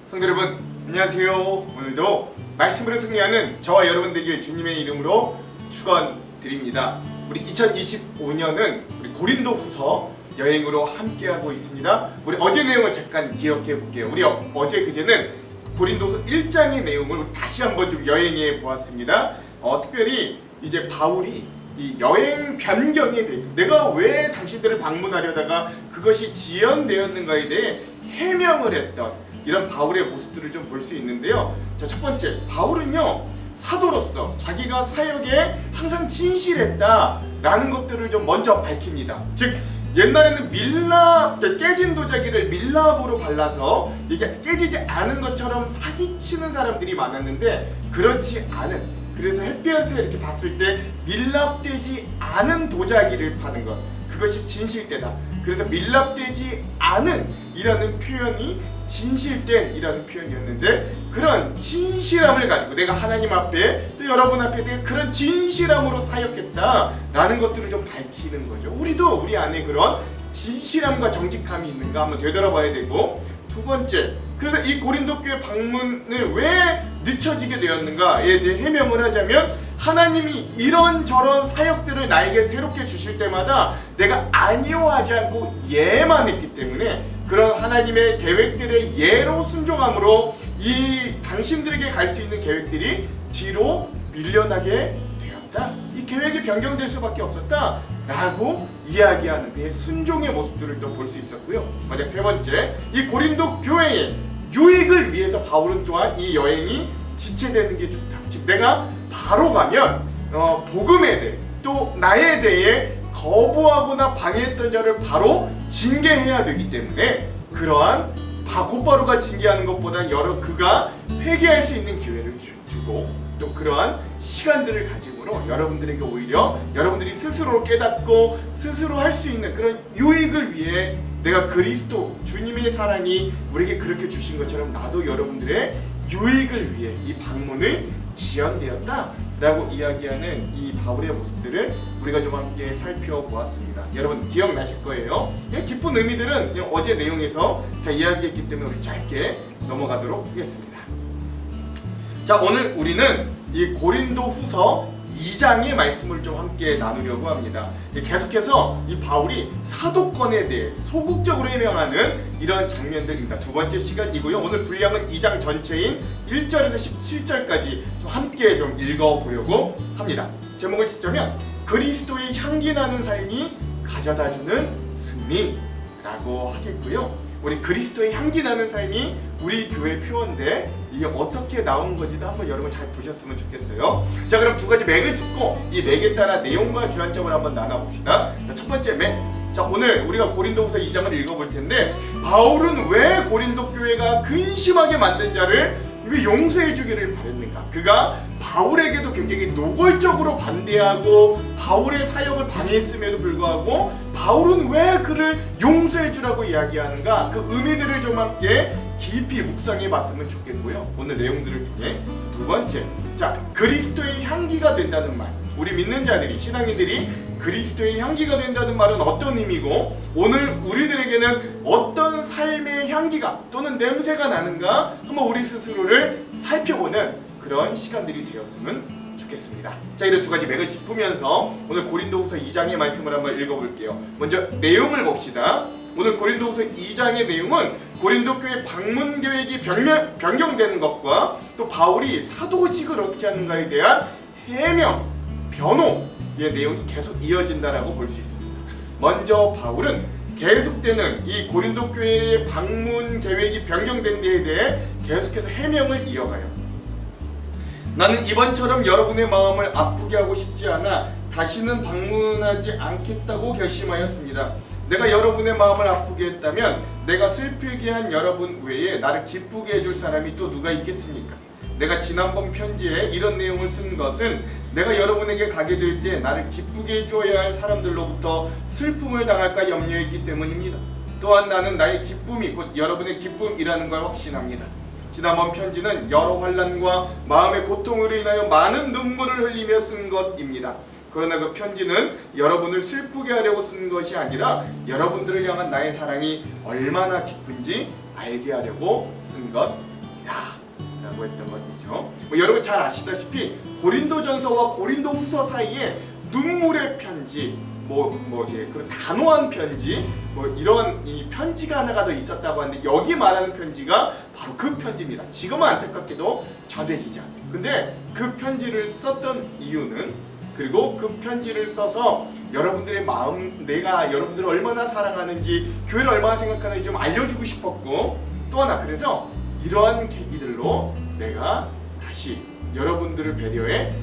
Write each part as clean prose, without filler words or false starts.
성도 여러분, 안녕하세요. 오늘도 말씀으로 승리하는 저와 여러분 되길 주님의 이름으로 축원드립니다. 우리 2025년은 우리 고린도후서 여행으로 함께하고 있습니다. 우리 어제 내용을 잠깐 기억해 볼게요. 우리 어제 그제는 고린도서 1장의 내용을 우리 다시 한번 좀 여행해 보았습니다. 특별히 이제 바울이 이 여행 변경에 대해서 내가 왜 당신들을 방문하려다가 그것이 지연되었는가에 대해 해명을 했던 이런 바울의 모습들을 좀 볼 수 있는데요. 자, 첫 번째, 바울은요 사도로서 자기가 사역에 항상 진실했다라는 것들을 좀 먼저 밝힙니다. 즉 옛날에는 깨진 도자기를 밀랍으로 발라서 이게 깨지지 않은 것처럼 사기치는 사람들이 많았는데 그렇지 않은, 그래서 햇볕에 이렇게 봤을 때 밀랍되지 않은 도자기를 파는 것, 그것이 진실되다. 그래서 밀랍되지 않은 이라는 표현이 진실된 이라는 표현이었는데, 그런 진실함을 가지고 내가 하나님 앞에 또 여러분 앞에 내가 그런 진실함으로 사역했다라는 것들을 좀 밝히는 거죠. 우리도 우리 안에 그런 진실함과 정직함이 있는가 한번 되돌아봐야 되고, 두 번째, 그래서 이 고린도 교회 방문을 왜 늦춰지게 되었는가에 대해 해명을 하자면, 하나님이 이런저런 사역들을 나에게 새롭게 주실 때마다 내가 아니오하지 않고 예만 했기 때문에 그런 하나님의 계획들의 예로 순종함으로 이 당신들에게 갈 수 있는 계획들이 뒤로 밀려나게 되었다. 이 계획이 변경될 수밖에 없었다 라고 이야기하는 그의 순종의 모습들을 또 볼 수 있었고요. 마지막 세 번째, 이 고린도 교회의 유익을 위해서 바울은 또한 이 여행이 지체되는 게 좋다. 즉 내가 바로 가면 복음에 대해 또 나에 대해 거부하거나 방해했던 자를 바로 징계해야 되기 때문에 그러한 곧바로가 징계하는 것보다 그가 회개할 수 있는 기회를 주고 또 그러한 시간들을 가짐으로 여러분들에게 오히려 여러분들이 스스로 깨닫고 스스로 할 수 있는 그런 유익을 위해 내가 그리스도 주님의 사랑이 우리에게 그렇게 주신 것처럼 나도 여러분들의 유익을 위해 이 방문을 지연되었다라고 이야기하는 이 바울의 모습들을 우리가 좀 함께 살펴보았습니다. 여러분 기억나실 거예요. 깊은 의미들은 어제 내용에서 다 이야기했기 때문에 우리 짧게 넘어가도록 하겠습니다. 자, 오늘 우리는 이 고린도후서 2장의 말씀을 좀 함께 나누려고 합니다. 계속해서 이 바울이 사도권에 대해 소극적으로 해명하는 이런 장면들입니다. 두 번째 시간이고요. 오늘 분량은 2장 전체인 1절에서 17절까지 좀 함께 좀 읽어보려고 합니다. 제목을 짓자면 그리스도의 향기 나는 삶이 가져다주는 승리라고 하겠고요. 우리 그리스도의 향기 나는 삶이 우리 교회 표어인데 이게 어떻게 나온 건지도 한번 여러분 잘 보셨으면 좋겠어요. 자, 그럼 두 가지 맥을 짚고 이 맥에 따라 내용과 주안점을 한번 나눠봅시다. 자, 첫 번째 맥. 자, 오늘 우리가 고린도후서 2장을 읽어볼 텐데 바울은 왜 고린도 교회가 근심하게 만든 자를 왜 용서해 주기를 바랬는가? 그가 바울에게도 굉장히 노골적으로 반대하고 바울의 사역을 방해했음에도 불구하고 바울은 왜 그를 용서해 주라고 이야기하는가? 그 의미들을 좀 함께 깊이 묵상해 봤으면 좋겠고요. 오늘 내용들을 통해 두 번째, 자, 그리스도의 향기가 된다는 말. 우리 믿는 자들이, 신앙인들이 그리스도의 향기가 된다는 말은 어떤 의미고 오늘 우리들에게는 어떤 삶의 향기가 또는 냄새가 나는가 한번 우리 스스로를 살펴보는 그런 시간들이 되었으면 좋겠습니다. 자, 이런 두 가지 맥을 짚으면서 오늘 고린도후서 2장의 말씀을 한번 읽어볼게요. 먼저 내용을 봅시다. 오늘 고린도후서 2장의 내용은 고린도 교회 방문 계획이 변경되는 것과 또 바울이 사도직을 어떻게 하는가에 대한 해명, 변호의 내용이 계속 이어진다라고 볼 수 있습니다. 먼저 바울은 계속되는 이 고린도 교회의 방문 계획이 변경된 데에 대해 계속해서 해명을 이어가요. 나는 이번처럼 여러분의 마음을 아프게 하고 싶지 않아 다시는 방문하지 않겠다고 결심하였습니다. 내가 여러분의 마음을 아프게 했다면 내가 슬프게 한 여러분 외에 나를 기쁘게 해줄 사람이 또 누가 있겠습니까? 내가 지난번 편지에 이런 내용을 쓴 것은 내가 여러분에게 가게 될 때 나를 기쁘게 해줘야 할 사람들로부터 슬픔을 당할까 염려했기 때문입니다. 또한 나는 나의 기쁨이 곧 여러분의 기쁨이라는 걸 확신합니다. 지난번 편지는 여러 환난과 마음의 고통으로 인하여 많은 눈물을 흘리며 쓴 것입니다. 그러나 그 편지는 여러분을 슬프게 하려고 쓴 것이 아니라 여러분들을 향한 나의 사랑이 얼마나 깊은지 알게 하려고 쓴 것 라고 했던 것이죠. 여러분 잘 아시다시피 고린도전서와 고린도후서 사이에 눈물의 편지, 그런 단호한 편지, 이런 이 편지가 하나가 더 있었다고 하는데, 여기 말하는 편지가 바로 그 편지입니다. 지금은 안타깝게도 전해지지 않아요. 근데 그 편지를 썼던 이유는, 그리고 그 편지를 써서 여러분들의 마음, 내가 여러분들을 얼마나 사랑하는지, 교회를 얼마나 생각하는지 좀 알려주고 싶었고, 또 하나, 그래서 이러한 계기들로 내가 다시 여러분들을 배려해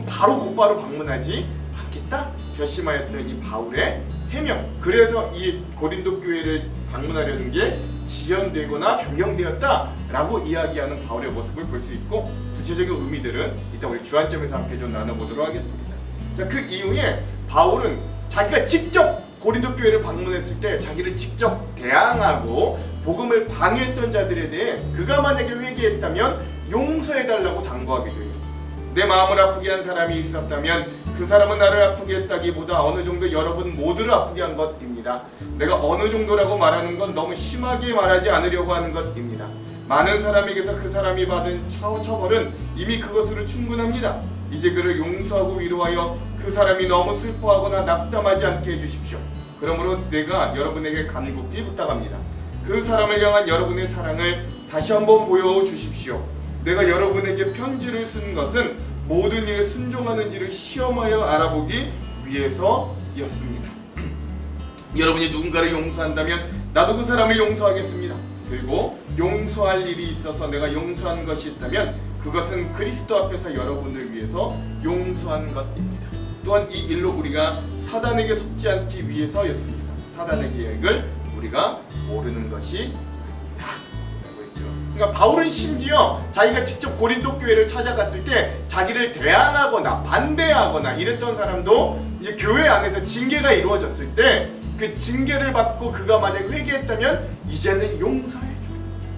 바로 곧바로 방문하지 않겠다 결심하였던 이 바울의 해명, 그래서 이 고린도 교회를 방문하려는 게 지연되거나 변경되었다라고 이야기하는 바울의 모습을 볼 수 있고, 구체적인 의미들은 이따 우리 주안점에서 함께 좀 나눠보도록 하겠습니다. 자, 그 이후에 바울은 자기가 직접 고린도 교회를 방문했을 때 자기를 직접 대항하고 복음을 방해했던 자들에 대해 그가 만약에 회개했다면 용서해달라고 당부하기도 해요. 내 마음을 아프게 한 사람이 있었다면 그 사람은 나를 아프게 했다기보다 어느 정도 여러분 모두를 아프게 한 것입니다. 내가 어느 정도라고 말하는 건 너무 심하게 말하지 않으려고 하는 것입니다. 많은 사람에게서 그 사람이 받은 처벌은 이미 그것으로 충분합니다. 이제 그를 용서하고 위로하여 그 사람이 너무 슬퍼하거나 낙담하지 않게 해주십시오. 그러므로 내가 여러분에게 간곡히 부탁합니다. 그 사람을 향한 여러분의 사랑을 다시 한번 보여주십시오. 내가 여러분에게 편지를 쓴 것은 모든 일에 순종하는지를 시험하여 알아보기 위해서였습니다. 여러분이 누군가를 용서한다면 나도 그 사람을 용서하겠습니다. 그리고 용서할 일이 있어서 내가 용서한 것이 있다면 그것은 그리스도 앞에서 여러분을 위해서 용서한 것입니다. 또한 이 일로 우리가 사단에게 속지 않기 위해서였습니다. 사단의 계획을 우리가 모르는 것이 그러니까 바울은 심지어 자기가 직접 고린도 교회를 찾아갔을 때 자기를 대항하거나 반대하거나 이랬던 사람도 이제 교회 안에서 징계가 이루어졌을 때 그 징계를 받고 그가 만약 회개했다면 이제는 용서해줘,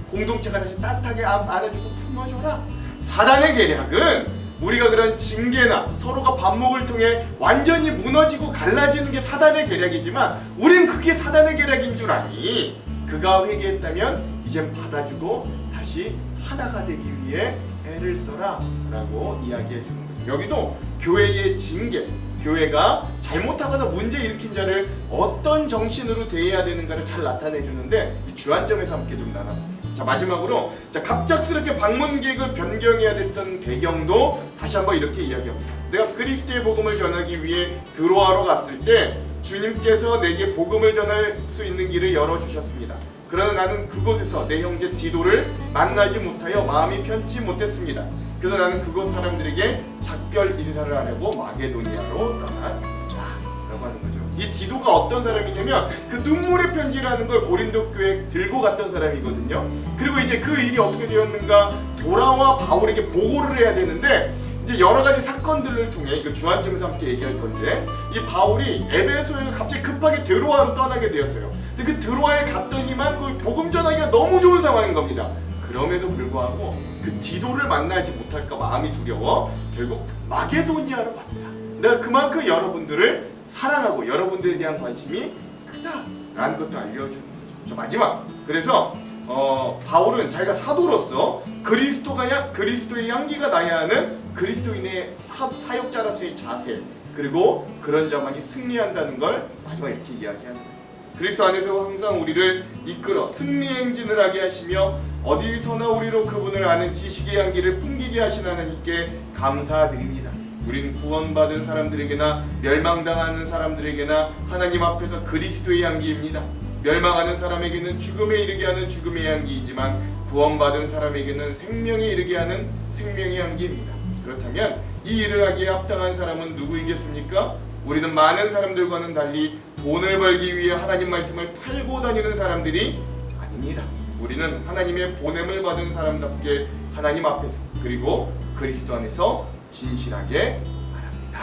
공동체가 다시 따뜻하게 안아주고 품어줘라. 사단의 계략은 우리가 그런 징계나 서로가 반목을 통해 완전히 무너지고 갈라지는 게 사단의 계략이지만 우린 그게 사단의 계략인 줄 아니. 그가 회개했다면 이젠 받아주고 다시 하나가 되기 위해 애를 써라 라고 이야기해 주는 거죠. 여기도 교회의 징계, 교회가 잘못하거나 문제 일으킨 자를 어떤 정신으로 대해야 되는가를 잘 나타내 주는데 이 주안점에서 함께 좀 나눠볼게요. 자, 마지막으로 갑작스럽게 방문 계획을 변경해야 됐던 배경도 다시 한번 이렇게 이야기합니다. 내가 그리스도의 복음을 전하기 위해 드로아로 갔을 때 주님께서 내게 복음을 전할 수 있는 길을 열어주셨습니다. 그러나 나는 그곳에서 내 형제 디도를 만나지 못하여 마음이 편치 못했습니다. 그래서 나는 그곳 사람들에게 작별 인사를 하려고 마게도니아로 떠났습니다 라고 하는 거죠. 이 디도가 어떤 사람이냐면 그 눈물의 편지라는 걸 고린도 교회에 들고 갔던 사람이거든요. 그리고 이제 그 일이 어떻게 되었는가, 돌아와 바울에게 보고를 해야 되는데 이제 여러 가지 사건들을 통해, 이거 주안점에서 함께 얘기할 건데, 이 바울이 에베소에서 갑자기 급하게 드로아로 떠나게 되었어요. 근데 그 드로아에 갔더니만 그 복음 전하기가 너무 좋은 상황인 겁니다. 그럼에도 불구하고 그 디도를 만나지 못할까 마음이 두려워 결국 마게도니아로 갑니다. 내가 그만큼 여러분들을 사랑하고 여러분들에 대한 관심이 크다라는 것도 알려주는 거죠. 자, 마지막, 그래서 바울은 자기가 사도로서 그리스도의 향기가 나야 하는 그리스도인의 사역자로서의 자세, 그리고 그런 자만이 승리한다는 걸 마지막 이렇게 이야기하는 거예요. 그리스도 안에서 항상 우리를 이끌어 승리 행진을 하게 하시며 어디서나 우리로 그분을 아는 지식의 향기를 풍기게 하신 하나님께 감사드립니다. 우린 구원받은 사람들에게나 멸망당하는 사람들에게나 하나님 앞에서 그리스도의 향기입니다. 멸망하는 사람에게는 죽음에 이르게 하는 죽음의 향기이지만 구원받은 사람에게는 생명에 이르게 하는 생명의 향기입니다. 그렇다면 이 일을 하기에 합당한 사람은 누구이겠습니까? 우리는 많은 사람들과는 달리 돈을 벌기 위해 하나님 말씀을 팔고 다니는 사람들이 아닙니다. 우리는 하나님의 보냄을 받은 사람답게 하나님 앞에서 그리고 그리스도 안에서 진실하게 말합니다.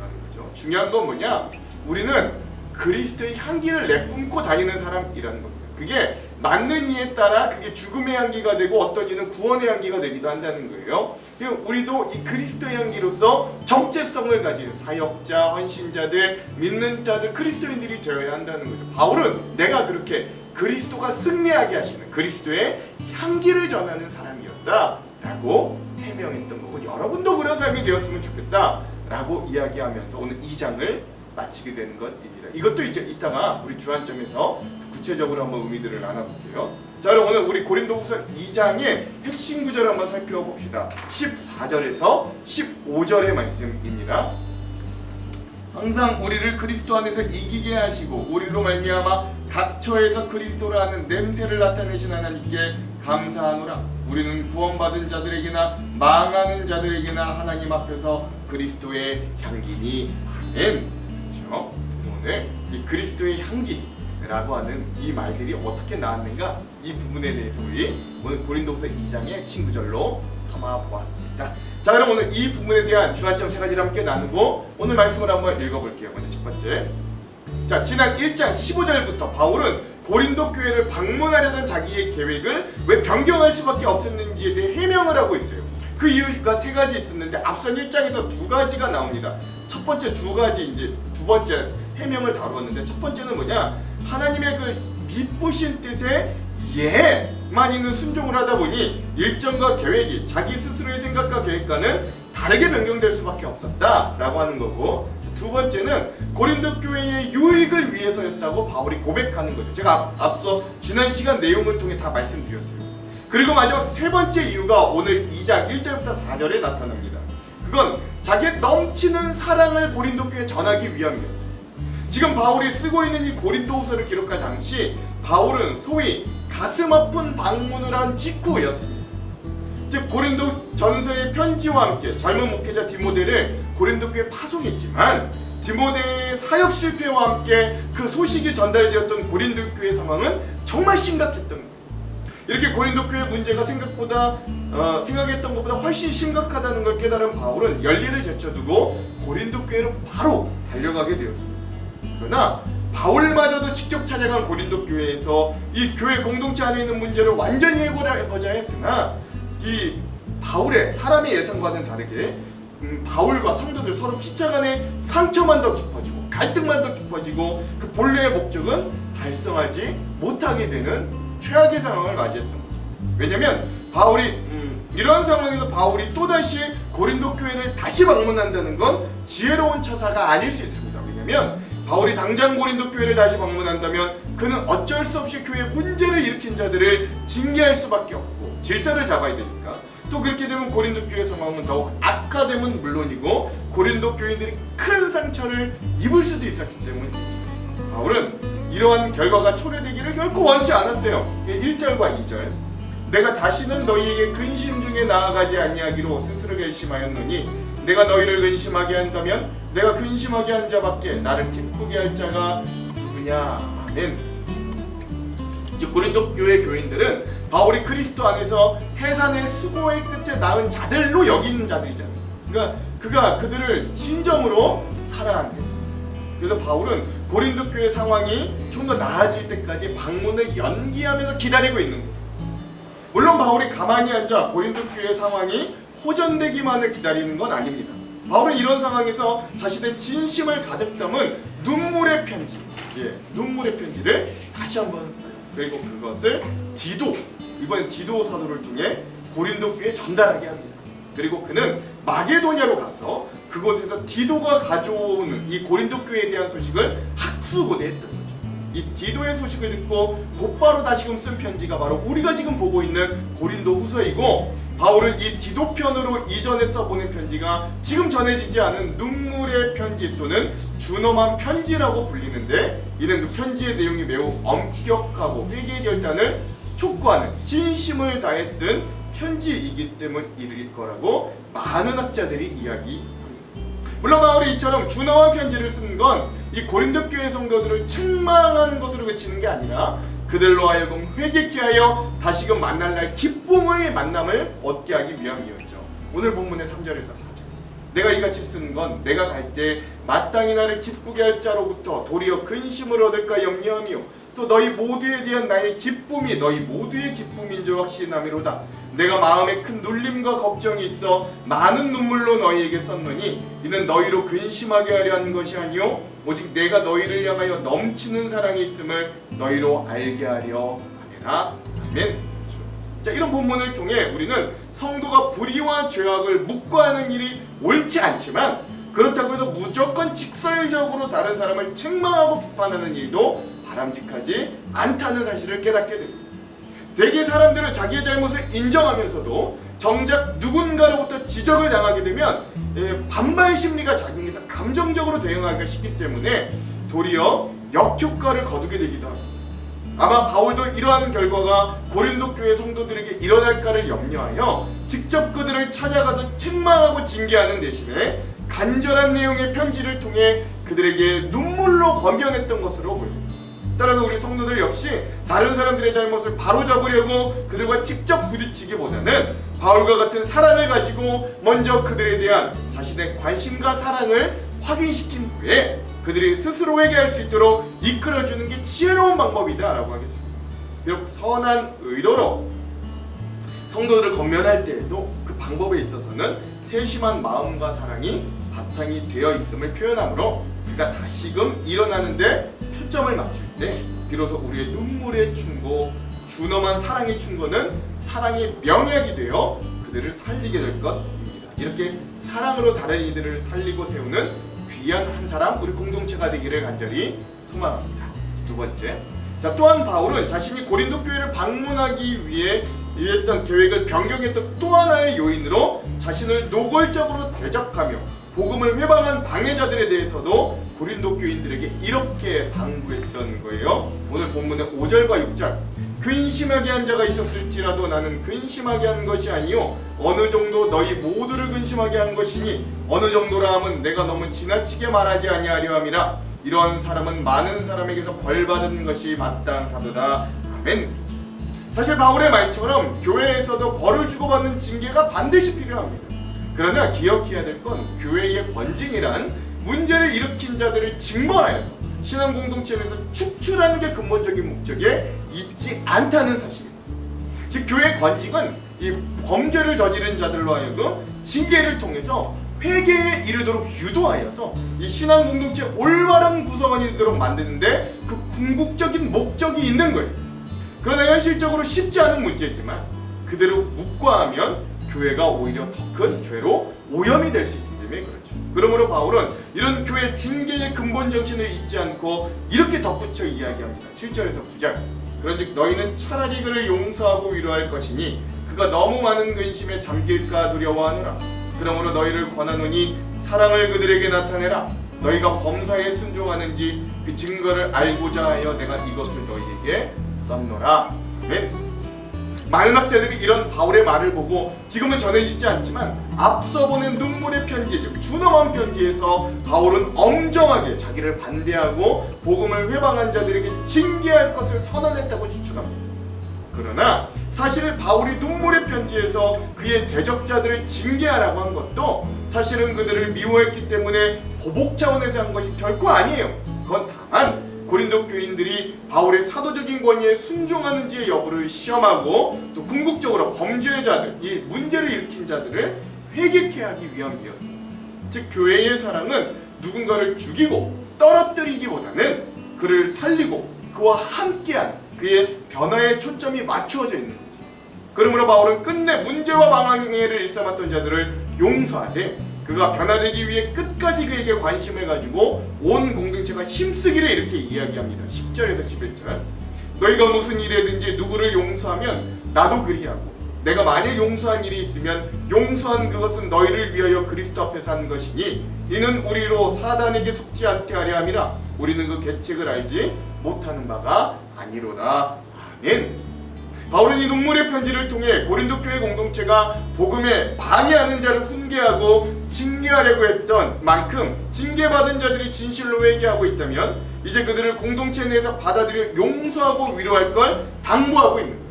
라는 거죠. 중요한 건 뭐냐? 우리는 그리스도의 향기를 내뿜고 다니는 사람이라는 겁니다. 그게 맞는 이에 따라 그게 죽음의 향기가 되고 어떤 이는 구원의 향기가 되기도 한다는 거예요. 우리도 이 그리스도의 향기로서 정체성을 가진 사역자, 헌신자들, 믿는 자들, 그리스도인들이 되어야 한다는 거죠. 바울은 내가 그렇게 그리스도가 승리하게 하시는 그리스도의 향기를 전하는 사람이었다 좋겠다라고 해명했던 거고, 여러분도 그런 삶이 되었으면 좋겠다라고 이야기하면서 오늘 2장을 마치게 되는 것입니다. 이것도 이제 이따가 우리 주안점에서 구체적으로 한번 의미들을 나눠볼게요. 자, 그럼 오늘 우리 고린도후서 2장의 핵심 구절을 한번 살펴봅시다. 14절에서 15절의 말씀입니다. 항상 우리를 그리스도 안에서 이기게 하시고 우리로 말미암아 각 처에서 그리스도를 아는 냄새를 나타내신 하나님께 감사하노라. 우리는 구원받은 자들에게나 망하는 자들에게나 하나님 앞에서 그리스도의 향기니. 아멘. 그렇죠? 그래서 오늘 이 그리스도의 향기라고 하는 이 말들이 어떻게 나왔는가, 이 부분에 대해서 우리 오늘 고린도후서 2장의 핵심 구절로 삼아 보았습니다. 자, 그럼 오늘 이 부분에 대한 주안점 세 가지를 함께 나누고 오늘 말씀을 한번 읽어볼게요. 먼저 첫 번째, 자, 지난 1장 15절부터 바울은 고린도 교회를 방문하려는 자기의 계획을 왜 변경할 수밖에 없었는지에 대해 해명을 하고 있어요. 그 이유가 세 가지 있었는데 앞선 1장에서 두 가지가 나옵니다. 첫 번째 두 가지, 이제 두 번째 해명을 다루었는데, 첫 번째는 뭐냐, 하나님의 그 미쁘신 뜻에 예만 있는 순종을 하다 보니 일정과 계획이 자기 스스로의 생각과 계획과는 다르게 변경될 수밖에 없었다라고 하는 거고, 두 번째는 고린도 교회의 유익을 위해서였다고 바울이 고백하는 거죠. 제가 앞서 지난 시간 내용을 통해 다 말씀드렸어요. 그리고 마지막 세 번째 이유가 오늘 2장 1절부터 4절에 나타납니다. 그건 자기의 넘치는 사랑을 고린도 교회에 전하기 위함이었어요. 지금 바울이 쓰고 있는 이 고린도후서를 기록할 당시 바울은 소위 가슴 아픈 방문을 한 직후였습니다. 즉 고린도 전서의 편지와 함께 젊은 목회자 디모데를 고린도 교회에 파송했지만 디모데의 사역 실패와 함께 그 소식이 전달되었던 고린도 교회 상황은 정말 심각했던 거예요. 이렇게 고린도 교회 문제가 생각했던 것보다 훨씬 심각하다는 걸 깨달은 바울은 열일을 제쳐두고 고린도 교회로 바로 달려가게 되었습니다. 그러나 바울마저도 직접 찾아간 고린도 교회에서 이 교회 공동체 안에 있는 문제를 완전히 해결하고자 했으나 이 바울의 사람의 예상과는 다르게 바울과 성도들 서로 피차 간의 상처만 더 깊어지고 갈등만 더 깊어지고 그 본래의 목적은 달성하지 못하게 되는 최악의 상황을 맞이했던 거죠. 왜냐하면 바울이 이런 상황에서 바울이 또다시 고린도 교회를 다시 방문한다는 건 지혜로운 처사가 아닐 수 있습니다. 왜냐하면 바울이 당장 고린도 교회를 다시 방문한다면 그는 어쩔 수 없이 교회 문제를 일으킨 자들을 징계할 수밖에 없고 질서를 잡아야 되니까, 또 그렇게 되면 고린도 교회 상황은 더욱 악화되면 물론이고 고린도 교인들이 큰 상처를 입을 수도 있었기 때문입니다. 바울은 이러한 결과가 초래되기를 결코 원치 않았어요. 1절과 2절, 내가 다시는 너희에게 근심 중에 나아가지 아니하기로 스스로 결심하였노니 내가 너희를 근심하게 한다면 내가 근심하게 한 자밖에 나를 기쁘게 할 자가 누구냐. 아멘. 즉 고린도 교회 교인들은 바울이 그리스도 안에서 해산의 수고의 끝에 낳은 자들로 여기는 자들이잖아요. 그러니까 그가 그들을 진정으로 사랑했어요. 그래서 바울은 고린도 교회 상황이 좀 더 나아질 때까지 방문을 연기하면서 기다리고 있는 거예요. 물론 바울이 가만히 앉아 고린도 교회 상황이 호전되기만을 기다리는 건 아닙니다. 바울은 이런 상황에서 자신의 진심을 가득 담은 눈물의 편지, 눈물의 편지를 다시 한번 써요. 그리고 그것을 이번 디도 사도를 통해 고린도 교회에 전달하게 합니다. 그리고 그는 마게도냐로 가서 그곳에서 디도가 가져오는 이 고린도 교회에 대한 소식을 학수고대했던 거죠. 이 디도의 소식을 듣고 곧바로 다시금 쓴 편지가 바로 우리가 지금 보고 있는 고린도 후서이고, 바울은 이 디도 편으로 이전에 써보낸 편지가 지금 전해지지 않은 눈물의 편지 또는 준엄한 편지라고 불리는데, 이는 그 편지의 내용이 매우 엄격하고 회개의 결단을 촉구하는 진심을 다해 쓴 편지이기 때문일 거라고 많은 학자들이 이야기합니다. 물론 바울이 이처럼 준엄한 편지를 쓴 건 이 고린도 교회 성도들을 책망하는 것으로 그치는 게 아니라 그들로 하여금 회개케 하여 다시금 만날 날 기쁨의 만남을 얻게 하기 위함이었죠. 오늘 본문의 3절에서 4절, 내가 이같이 쓴 건 내가 갈 때 마땅히 나를 기쁘게 할 자로부터 도리어 근심을 얻을까 염려하며 또 너희 모두에 대한 나의 기쁨이 너희 모두의 기쁨인 줄 확신함이로다. 내가 마음에 큰 눌림과 걱정이 있어 많은 눈물로 너희에게 썼노니 이는 너희로 근심하게 하려 하는 것이 아니요 오직 내가 너희를 향하여 넘치는 사랑이 있음을 너희로 알게 하려 함이라. 아멘. 자, 이런 본문을 통해 우리는 성도가 불의와 죄악을 묵과하는 일이 옳지 않지만 그렇다고 해서 무조건 직설적으로 다른 사람을 책망하고 비판하는 일도 바람직하지 않다는 사실을 깨닫게 됩니다. 대개 사람들은 자기의 잘못을 인정하면서도 정작 누군가로부터 지적을 당하게 되면 반발 심리가 작용해서 감정적으로 대응하기가 쉽기 때문에 도리어 역효과를 거두게 되기도 합니다. 아마 바울도 이러한 결과가 고린도 교회 성도들에게 일어날까를 염려하여 직접 그들을 찾아가서 책망하고 징계하는 대신에 간절한 내용의 편지를 통해 그들에게 눈물로 권면했던 것으로 보입니다. 따라서 우리 성도들 역시 다른 사람들의 잘못을 바로잡으려고 그들과 직접 부딪히기보다는 바울과 같은 사랑을 가지고 먼저 그들에 대한 자신의 관심과 사랑을 확인시킨 후에 그들이 스스로 회개할 수 있도록 이끌어주는 게 지혜로운 방법이다 라고 하겠습니다. 비록 선한 의도로 성도들을 권면할 때에도 그 방법에 있어서는 세심한 마음과 사랑이 바탕이 되어 있음을 표현하므로 그가 다시금 일어나는데 초점을 맞출 때 비로소 우리의 눈물의 충고, 준엄한 사랑의 충고는 사랑의 명약이 되어 그들을 살리게 될 것입니다. 이렇게 사랑으로 다른 이들을 살리고 세우는 귀한 한 사람, 우리 공동체가 되기를 간절히 소망합니다. 두 번째, 자, 또한 바울은 자신이 고린도 교회를 방문하기 위해 했던 계획을 변경했던 또 하나의 요인으로 자신을 노골적으로 대적하며 복음을 회방한 방해자들에 대해서도 고린도 교인들에게 이렇게 당부했던 거예요. 오늘 본문의 5절과 6절, 근심하게 한 자가 있었을지라도 나는 근심하게 한 것이 아니요 어느 정도 너희 모두를 근심하게 한 것이니 어느 정도라 함은 내가 너무 지나치게 말하지 아니하려 함이라. 이러한 사람은 많은 사람에게서 벌받은 것이 마땅하도다. 아멘. 사실 바울의 말처럼 교회에서도 벌을 주고받는 징계가 반드시 필요합니다. 그러나 기억해야 될 건 교회의 권징이란 문제를 일으킨 자들을 징벌하여서 신앙 공동체 내에서 축출하는 게 근본적인 목적에 있지 않다는 사실입니다. 즉 교회의 권징은 이 범죄를 저지른 자들로 하여금 징계를 통해서 회개에 이르도록 유도하여서 이 신앙 공동체 올바른 구성원이 되도록 만드는데 그 궁극적인 목적이 있는 거예요. 그러나 현실적으로 쉽지 않은 문제지만 그대로 묵과하면 교회가 오히려 더 큰 죄로 오염이 될 수 있기 때문에 그렇죠. 그러므로 바울은 이런 교회 징계의 근본 정신을 잊지 않고 이렇게 덧붙여 이야기합니다. 7절에서 9절, 그런즉 너희는 차라리 그를 용서하고 위로할 것이니 그가 너무 많은 근심에 잠길까 두려워하노라. 그러므로 너희를 권하노니 사랑을 그들에게 나타내라. 너희가 범사에 순종하는지 그 증거를 알고자 하여 내가 이것을 너희에게 썼노라. 아멘. 많은 학자들이 이런 바울의 말을 보고 지금은 전해지지 않지만 앞서 보낸 눈물의 편지, 즉 준엄한 편지에서 바울은 엄정하게 자기를 반대하고 복음을 회방한 자들에게 징계할 것을 선언했다고 추측합니다. 그러나 사실 바울이 눈물의 편지에서 그의 대적자들을 징계하라고 한 것도 사실은 그들을 미워했기 때문에 보복 차원에서 한 것이 결코 아니에요. 그건 다만 고린도 교인들이 바울의 사도적인 권위에 순종하는지의 여부를 시험하고 또 궁극적으로 범죄자들, 이 문제를 일으킨 자들을 회개케 하기 위함이었습니다. 즉 교회의 사랑은 누군가를 죽이고 떨어뜨리기보다는 그를 살리고 그와 함께하는 그의 변화에 초점이 맞추어져 있는 거죠. 그러므로 바울은 끝내 문제와 방황을 일삼았던 자들을 용서하되 그가 변화되기 위해 끝까지 그에게 관심을 가지고 온 공동체가 힘쓰기를 이렇게 이야기합니다. 10절에서 11절, 너희가 무슨 일이든지 누구를 용서하면 나도 그리하고 내가 만일 용서한 일이 있으면 용서한 그것은 너희를 위하여 그리스도 앞에서 한 것이니 이는 우리로 사단에게 속지 않게 하려 함이라. 우리는 그 계책을 알지 못하는 바가 아니로다. 아멘. 바울은 이 눈물의 편지를 통해 고린도 교회 공동체가 복음에 방해하는 자를 훈계하고 징계하려고 했던 만큼 징계받은 자들이 진실로 회개하고 있다면 이제 그들을 공동체 내에서 받아들여 용서하고 위로할 걸 당부하고 있는 거예요.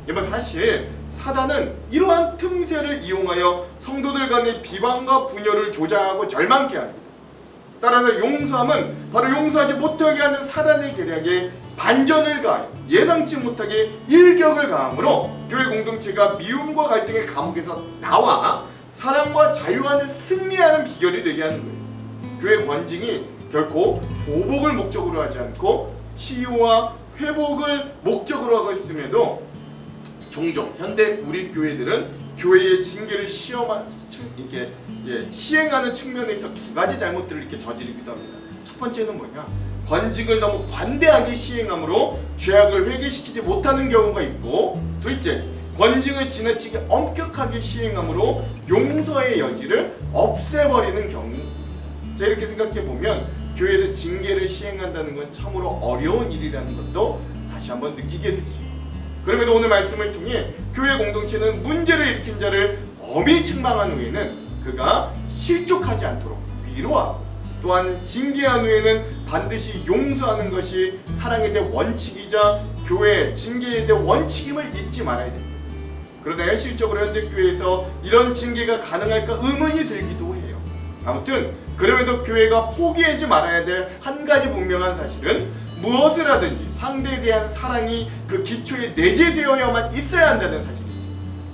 여러분, 사실 사단은 이러한 틈새를 이용하여 성도들 간의 비방과 분열을 조장하고 절망케 합니다. 따라서 용서함은 바로 용서하지 못하게 하는 사단의 계략에 반전을 가하여 예상치 못하게 일격을 가함으로 교회 공동체가 미움과 갈등의 감옥에서 나와 사랑과 자유 안에 승리하는 비결이 되게 하는 거예요. 교회 권징이 결코 보복을 목적으로 하지 않고 치유와 회복을 목적으로 하고 있음에도 종종 현대 우리 교회들은 교회의 징계를 시행하는 측면에서 두 가지 잘못들을 이렇게 저지르기도 합니다. 첫 번째는 뭐냐? 권징을 너무 관대하게 시행함으로 죄악을 회개시키지 못하는 경우가 있고, 둘째, 권징을 지나치게 엄격하게 시행함으로 용서의 여지를 없애버리는 경우. 자, 이렇게 생각해보면 교회에서 징계를 시행한다는 건 참으로 어려운 일이라는 것도 다시 한번 느끼게 되죠. 그럼에도 오늘 말씀을 통해 교회 공동체는 문제를 일으킨 자를 엄히 책망한 후에는 그가 실족하지 않도록 위로하고, 또한 징계한 후에는 반드시 용서하는 것이 사랑에 대한 원칙이자 교회 징계에 대한 원칙임을 잊지 말아야 됩니다. 그러나 현실적으로 현대교회에서 이런 징계가 가능할까 의문이 들기도 해요. 아무튼 그럼에도 교회가 포기하지 말아야 될 한 가지 분명한 사실은 무엇을 하든지 상대에 대한 사랑이 그 기초에 내재되어야만 있어야 한다는 사실이죠.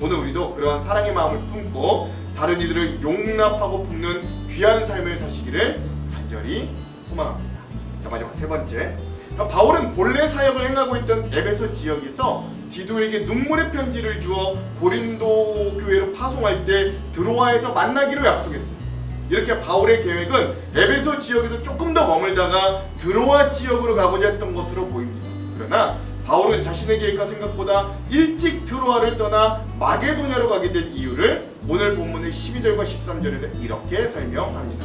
오늘 우리도 그러한 사랑의 마음을 품고 다른 이들을 용납하고 품는 귀한 삶을 사시기를 간절히 소망합니다. 자, 마지막 세 번째, 바울은 본래 사역을 행하고 있던 에베소 지역에서 디도에게 눈물의 편지를 주어 고린도 교회로 파송할 때 드로아에서 만나기로 약속했어요. 이렇게 바울의 계획은 에베소 지역에서 조금 더 머물다가 드로아 지역으로 가고자 했던 것으로 보입니다. 그러나 바울은 자신의 계획과 생각보다 일찍 드로아를 떠나 마게도냐로 가게 된 이유를 오늘 본문의 12절과 13절에서 이렇게 설명합니다.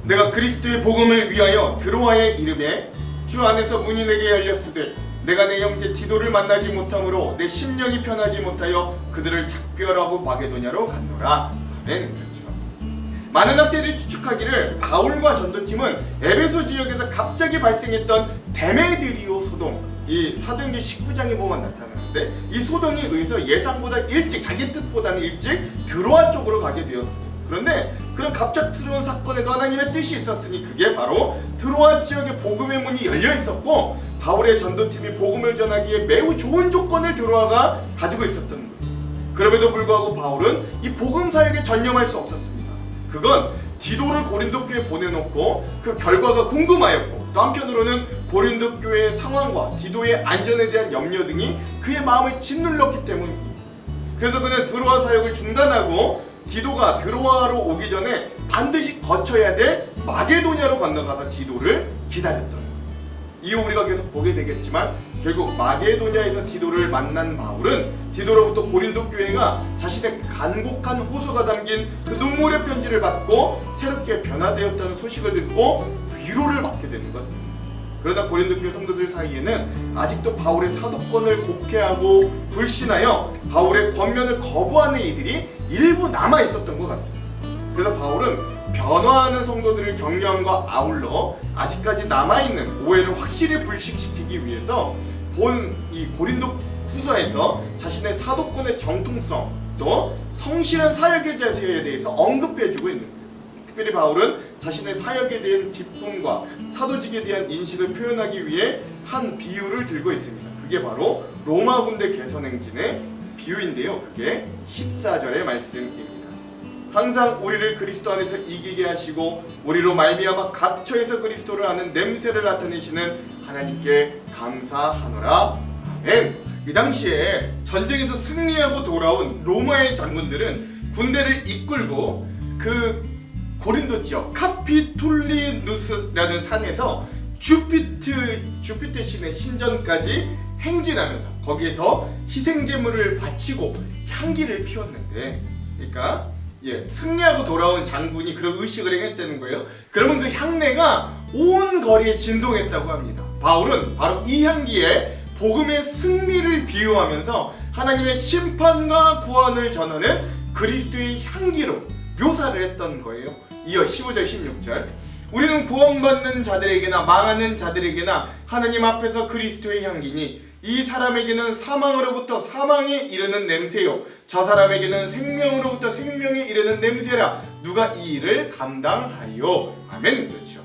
내가 그리스도의 복음을 위하여 드로아에 이름에 주 안에서 문이 내게 열렸으되 내가 내 형제 디도를 만나지 못함으로 내 심령이 편하지 못하여 그들을 작별하고 마게도냐로 갔노라. 아멘. 많은 학자들이 추측하기를 바울과 전도팀은 에베소 지역에서 갑자기 발생했던 데메드리오 소동, 이 사도행전 19장에 보면 나타나는데, 이 소동에 의해서 예상보다 일찍, 자기 뜻보다는 일찍 드로아 쪽으로 가게 되었습니다. 그런데 그런 갑작스러운 사건에도 하나님의 뜻이 있었으니 그게 바로 드로아 지역의 복음의 문이 열려 있었고, 바울의 전도팀이 복음을 전하기에 매우 좋은 조건을 드로아가 가지고 있었던 거예요. 그럼에도 불구하고 바울은 이 복음 사역에 전념할 수 없었습니다. 그건 디도를 고린도 교회에 보내놓고 그 결과가 궁금하였고, 또 한편으로는 고린도 교회의 상황과 디도의 안전에 대한 염려 등이 그의 마음을 짓눌렀기 때문입니다. 그래서 그는 드로아 사역을 중단하고 디도가 드로아로 오기 전에 반드시 거쳐야 될 마게도냐로 건너가서 디도를 기다렸던 거예요. 이후 우리가 계속 보게 되겠지만 결국 마게도냐에서 디도를 만난 바울은 디도로부터 고린도 교회가 자신의 간곡한 호소가 담긴 그 눈물의 편지를 받고 새롭게 변화되었다는 소식을 듣고 위로를 받게 되는 것. 그러다 고린도 교회 성도들 사이에는 아직도 바울의 사도권을 곡해하고 불신하여 바울의 권면을 거부하는 이들이 일부 남아 있었던 것 같습니다. 그래서 바울은 변화하는 성도들을 격려함과 아울러 아직까지 남아있는 오해를 확실히 불식시키기 위해서 본 이 고린도 후서에서 자신의 사도권의 정통성, 또 성실한 사역의 자세에 대해서 언급해주고 있는 거예요. 특별히 바울은 자신의 사역에 대한 기쁨과 사도직에 대한 인식을 표현하기 위해 한 비유를 들고 있습니다. 그게 바로 로마 군대 개선행진의 비유인데요. 그게 14절의 말씀입니다. 항상 우리를 그리스도 안에서 이기게 하시고 우리로 말미암아 각처에서 그리스도를 아는 냄새를 나타내시는 하나님께 감사하노라. 아멘. 이 당시에 전쟁에서 승리하고 돌아온 로마의 장군들은 군대를 이끌고 그 고린도 지역 카피톨리누스라는 산에서 주피터 신의 신전까지 행진하면서 거기에서 희생제물을 바치고 향기를 피웠는데, 그러니까 승리하고 돌아온 장군이 그런 의식을 행했다는 거예요. 그러면 그 향내가 온 거리에 진동했다고 합니다. 바울은 바로 이 향기에 복음의 승리를 비유하면서 하나님의 심판과 구원을 전하는 그리스도의 향기로 묘사를 했던 거예요. 이어 15절 16절, 우리는 구원받는 자들에게나 망하는 자들에게나 하나님 앞에서 그리스도의 향기니 이 사람에게는 사망으로부터 사망에 이르는 냄새요 저 사람에게는 생명으로부터 생명에 이르는 냄새라. 누가 이 일을 감당하리요. 아멘. 그렇죠.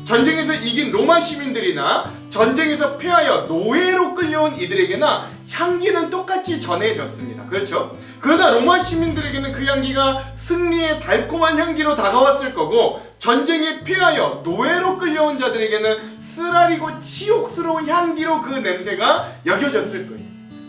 전쟁에서 이긴 로마 시민들이나 전쟁에서 패하여 노예로 끌려온 이들에게나 향기는 똑같이 전해졌습니다. 그렇죠? 그러나 로마 시민들에게는 그 향기가 승리의 달콤한 향기로 다가왔을 거고, 전쟁에 패하여 노예로 끌려온 자들에게는 쓰라리고 치욕스러운 향기로 그 냄새가 여겨졌을 거예요.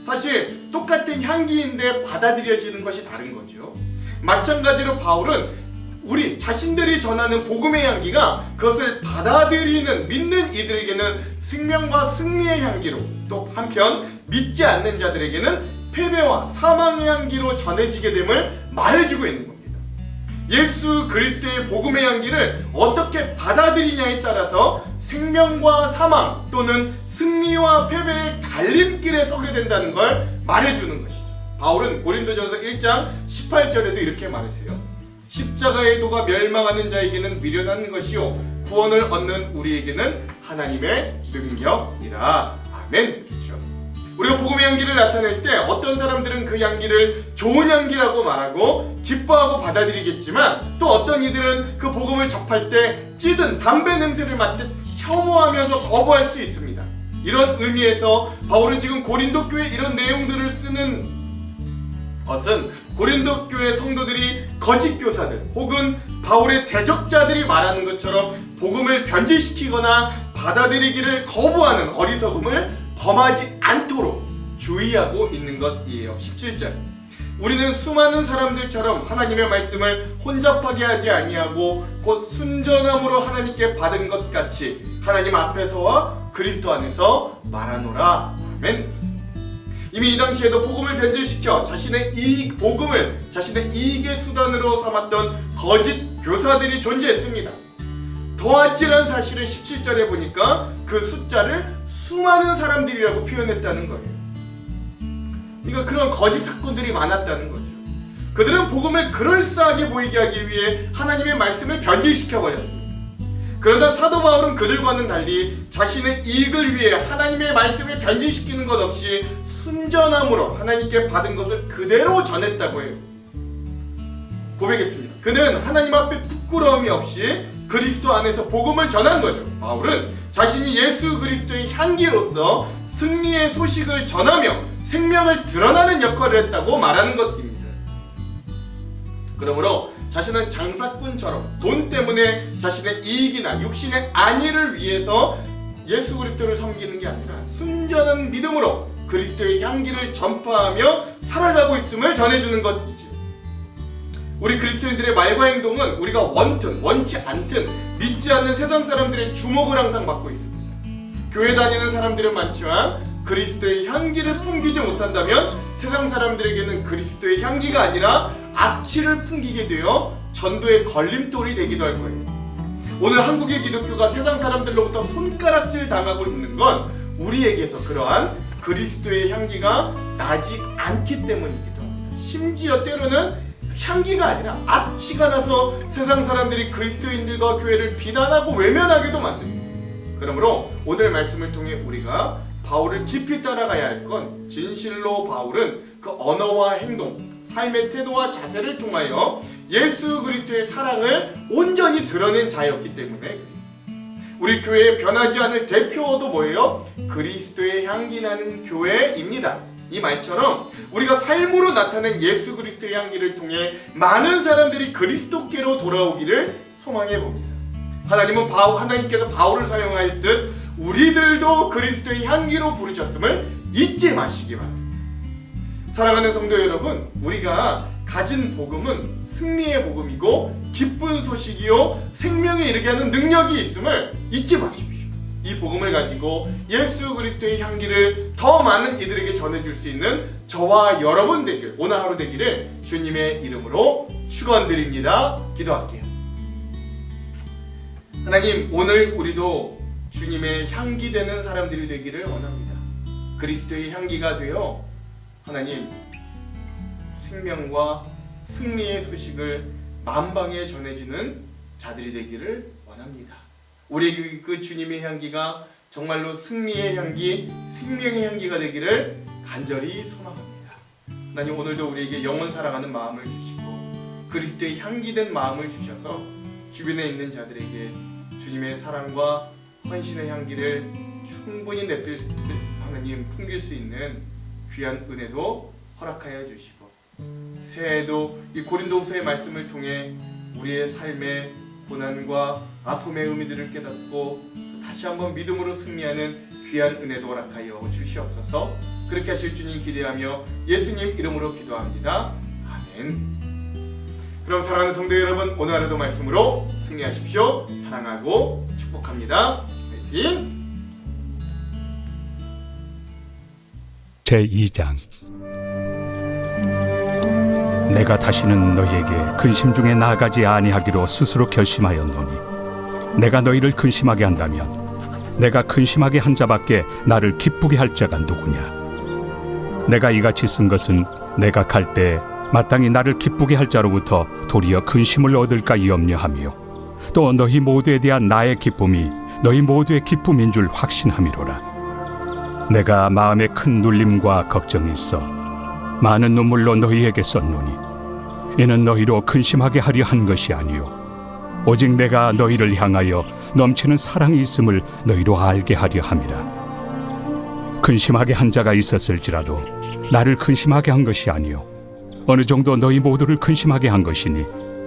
사실 똑같은 향기인데 받아들여지는 것이 다른 거죠. 마찬가지로 바울은 우리 자신들이 전하는 복음의 향기가 그것을 받아들이는 믿는 이들에게는 생명과 승리의 향기로, 또 한편 믿지 않는 자들에게는 패배와 사망의 향기로 전해지게 됨을 말해주고 있는 겁니다. 예수 그리스도의 복음의 향기를 어떻게 받아들이냐에 따라서 생명과 사망 또는 승리와 패배의 갈림길에 서게 된다는 걸 말해주는 것이죠. 바울은 고린도전서 1장 18절에도 이렇게 말했어요. 십자가의 도가 멸망하는 자에게는 미련한 것이요 구원을 얻는 우리에게는 하나님의 능력이라. 아멘. 그렇죠. 우리가 복음의 향기를 나타낼 때 어떤 사람들은 그 향기를 좋은 향기라고 말하고 기뻐하고 받아들이겠지만, 또 어떤 이들은 그 복음을 접할 때 찌든 담배 냄새를 맡듯 혐오하면서 거부할 수 있습니다. 이런 의미에서 바울은 지금 고린도 교회 이런 내용들을 쓰는 것은 고린도 교회 성도들이 거짓 교사들 혹은 바울의 대적자들이 말하는 것처럼 복음을 변질시키거나 받아들이기를 거부하는 어리석음을 범하지 않도록 주의하고 있는 것이에요. 17절. 우리는 수많은 사람들처럼 하나님의 말씀을 혼잡하게 하지 아니하고 곧 순전함으로 하나님께 받은 것 같이 하나님 앞에서와 그리스도 안에서 말하노라. 아멘. 이미 이 당시에도 복음을 변질시켜 자신의 복음을 자신의 이익의 수단으로 삼았던 거짓 교사들이 존재했습니다. 더 아찔한 사실은 17절에 보니까 그 숫자를 수많은 사람들이라고 표현했다는 거예요. 그러니까 그런 거짓 사건들이 많았다는 거죠. 그들은 복음을 그럴싸하게 보이게 하기 위해 하나님의 말씀을 변질시켜 버렸습니다. 그러나 사도 바울은 그들과는 달리 자신의 이익을 위해 하나님의 말씀을 변질시키는 것 없이 순전함으로 하나님께 받은 것을 그대로 전했다고 해요. 고백했습니다. 그는 하나님 앞에 부끄러움이 없이 그리스도 안에서 복음을 전한 거죠. 바울은 자신이 예수 그리스도의 향기로서 승리의 소식을 전하며 생명을 드러나는 역할을 했다고 말하는 것입니다. 그러므로 자신은 장사꾼처럼 돈 때문에 자신의 이익이나 육신의 안위를 위해서 예수 그리스도를 섬기는 게 아니라 순전한 믿음으로 그리스도의 향기를 전파하며 살아가고 있음을 전해주는 것이죠. 우리 그리스도인들의 말과 행동은 우리가 원든 원치 않든 믿지 않는 세상 사람들의 주목을 항상 받고 있습니다. 교회 다니는 사람들은 많지만 그리스도의 향기를 풍기지 못한다면 세상 사람들에게는 그리스도의 향기가 아니라 악취를 풍기게 되어 전도의 걸림돌이 되기도 할 거예요. 오늘 한국의 기독교가 세상 사람들로부터 손가락질 당하고 있는 건 우리에게서 그러한 그리스도의 향기가 나지 않기 때문이기도 합니다. 심지어 때로는 향기가 아니라 악취가 나서 세상 사람들이 그리스도인들과 교회를 비난하고 외면하게도 만듭니다. 그러므로 오늘 말씀을 통해 우리가 바울을 깊이 따라가야 할 건 진실로 바울은 그 언어와 행동, 삶의 태도와 자세를 통하여 예수 그리스도의 사랑을 온전히 드러낸 자였기 때문에 우리 교회에 변하지 않을 대표어도 뭐예요? 그리스도의 향기 나는 교회입니다. 이 말처럼 우리가 삶으로 나타낸 예수 그리스도의 향기를 통해 많은 사람들이 그리스도께로 돌아오기를 소망해 봅니다. 하나님께서 바울을 사용할 듯 우리들도 그리스도의 향기로 부르셨음을 잊지 마시기 바랍니다. 사랑하는 성도 여러분, 우리가 가진 복음은 승리의 복음이고 기쁜 소식이요 생명에 이르게 하는 능력이 있음을 잊지 마십시오. 이 복음을 가지고 예수 그리스도의 향기를 더 많은 이들에게 전해줄 수 있는 저와 여러분 되길, 오늘 하루 되기를 주님의 이름으로 축원드립니다. 기도할게요. 하나님, 오늘 우리도 주님의 향기 되는 사람들이 되기를 원합니다. 그리스도의 향기가 되어 하나님 생명과 승리의 소식을 만방에 전해주는 자들이 되기를 원합니다. 우리 그 주님의 향기가 정말로 승리의 향기, 생명의 향기가 되기를 간절히 소망합니다. 하나님, 오늘도 우리에게 영원 사랑하는 마음을 주시고 그리스도의 향기된 마음을 주셔서 주변에 있는 자들에게 주님의 사랑과 헌신의 향기를 충분히 내필 수 있는 하나님 풍길 수 있는 귀한 은혜도 허락하여 주시고 새해에도 이 고린도후서의 말씀을 통해 우리의 삶의 고난과 아픔의 의미들을 깨닫고 다시 한번 믿음으로 승리하는 귀한 은혜도 허락하여 주시옵소서. 그렇게 하실 주님 기대하며 예수님 이름으로 기도합니다. 아멘. 그럼 사랑하는 성도 여러분, 오늘 하루도 말씀으로 승리하십시오. 사랑하고 축복합니다. 화이팅! 제2장. 내가 다시는 너희에게 근심 중에 나아가지 아니하기로 스스로 결심하였노니 내가 너희를 근심하게 한다면 내가 근심하게 한 자밖에 나를 기쁘게 할 자가 누구냐. 내가 이같이 쓴 것은 내가 갈 때 마땅히 나를 기쁘게 할 자로부터 도리어 근심을 얻을까 염려하며 또 너희 모두에 대한 나의 기쁨이 너희 모두의 기쁨인 줄 확신함이로라. 내가 마음에 큰 눌림과 걱정이 있어 많은 눈물로 너희에게 썼노니 이는 너희로 근심하게 하려 한 것이 아니요 오직 내가 너희를 향하여 넘치는 사랑이 있음을 너희로 알게 하려 함이라. 근심하게 한 자가 있었을지라도 나를 근심하게 한 것이 아니요 어느 정도 너희 모두를 근심하게 한 것이니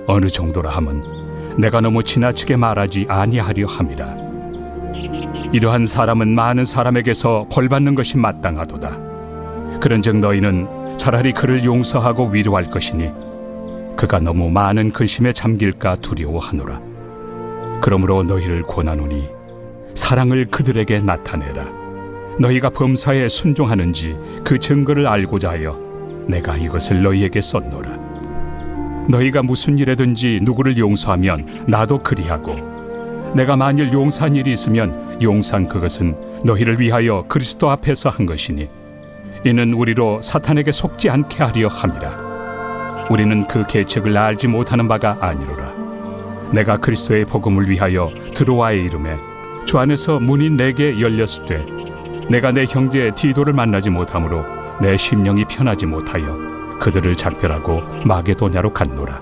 어느 정도라 함은 내가 너무 지나치게 말하지 아니하려 함이라. 이러한 사람은 많은 사람에게서 벌받는 것이 마땅하도다. 그런즉 너희는 차라리 그를 용서하고 위로할 것이니 그가 너무 많은 근심에 잠길까 두려워하노라. 그러므로 너희를 권하노니 사랑을 그들에게 나타내라. 너희가 범사에 순종하는지 그 증거를 알고자 하여 내가 이것을 너희에게 썼노라. 너희가 무슨 일에든지 누구를 용서하면 나도 그리하고 내가 만일 용서한 일이 있으면 용서한 그것은 너희를 위하여 그리스도 앞에서 한 것이니 이는 우리로 사탄에게 속지 않게 하려 함이라. 우리는 그 계책을 알지 못하는 바가 아니로라. 내가 그리스도의 복음을 위하여 드로아에 이름에 주 안에서 문이 내게 열렸으되 내가 내 형제 디도를 만나지 못하므로 내 심령이 편하지 못하여 그들을 작별하고 마게도냐로 갔노라.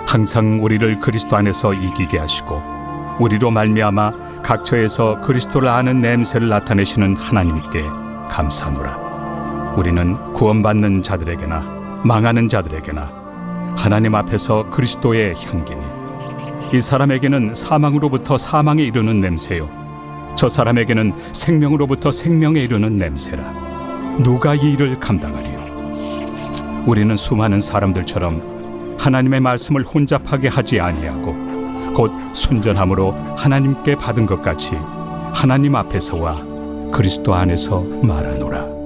항상 우리를 그리스도 안에서 이기게 하시고 우리로 말미암아 각처에서 그리스도를 아는 냄새를 나타내시는 하나님께 감사하노라. 우리는 구원받는 자들에게나 망하는 자들에게나 하나님 앞에서 그리스도의 향기니 이 사람에게는 사망으로부터 사망에 이르는 냄새요 저 사람에게는 생명으로부터 생명에 이르는 냄새라. 누가 이 일을 감당하리요? 우리는 수많은 사람들처럼 하나님의 말씀을 혼잡하게 하지 아니하고 곧 순전함으로 하나님께 받은 것 같이 하나님 앞에서와 그리스도 안에서 말하노라.